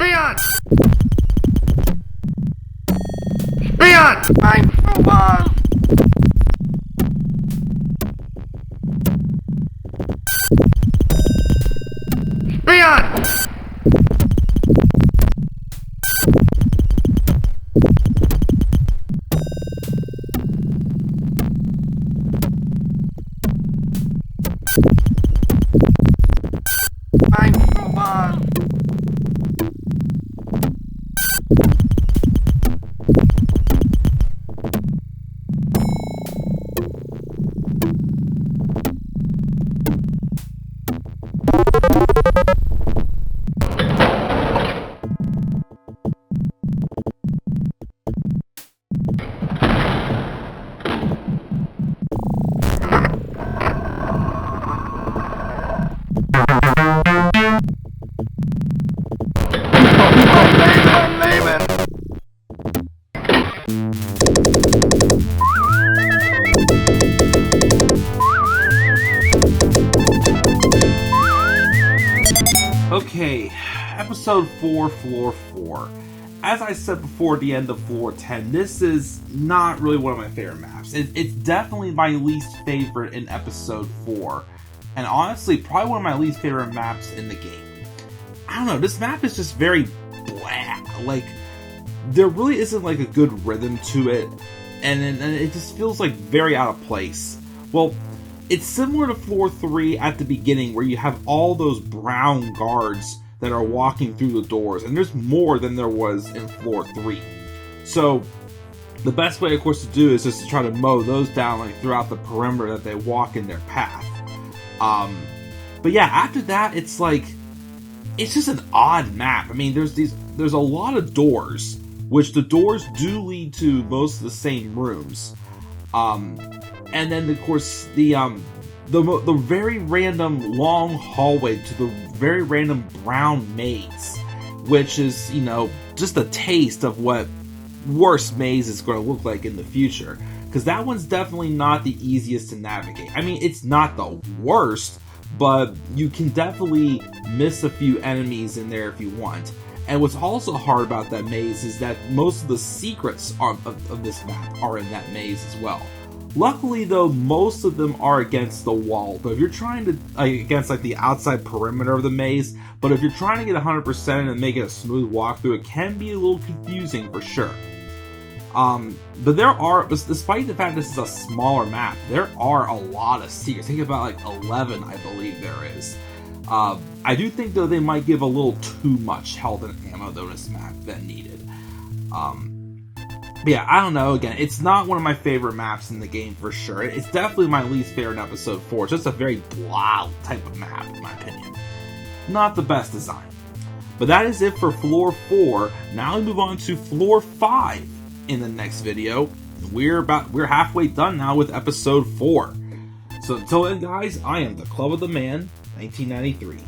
Leon! Leon! Leon! I'm robot! Leon! I'm robot! I'm leaving! Okay, episode 4, floor 4. As I said before, at the end of floor 10, this is not really one of my favorite maps. It's definitely my least favorite in episode 4. And honestly, probably one of my least favorite maps in the game. I don't know, this map is just very blah. Like, there really isn't like a good rhythm to it. And it just feels like very out of place. Well, it's similar to floor 3 at the beginning, where you have all those brown guards that are walking through the doors, and there's more than there was in floor 3. So the best way, of course, to do is just to try to mow those down like throughout the perimeter that they walk in their path. But yeah, after that, it's like, it's just an odd map. I mean, there's a lot of doors, which the doors do lead to most of the same rooms. And then, of course, the very random long hallway to the very random brown maze, which is, you know, just a taste of what worse maze is going to look like in the future. Because that one's definitely not the easiest to navigate. I mean, it's not the worst, but you can definitely miss a few enemies in there if you want. And what's also hard about that maze is that most of the secrets of this map are in that maze as well. Luckily, though, most of them are against the wall. But if you're trying to, against like the outside perimeter of the maze, but if you're trying to get 100% and make it a smooth walkthrough, it can be a little confusing for sure. But there are, despite the fact this is a smaller map, there are a lot of secrets. Think about like 11, I believe there is. I do think, though, they might give a little too much health and ammo, though, this map than needed. But yeah, I don't know, again, it's not one of my favorite maps in the game for sure. It's definitely my least favorite in episode 4. It's just a very blah type of map, in my opinion. Not the best design. But that is it for floor 4. Now we move on to floor 5 in the next video. We're halfway done now with episode 4. So until then, guys, I am the Club of the Man, 1993.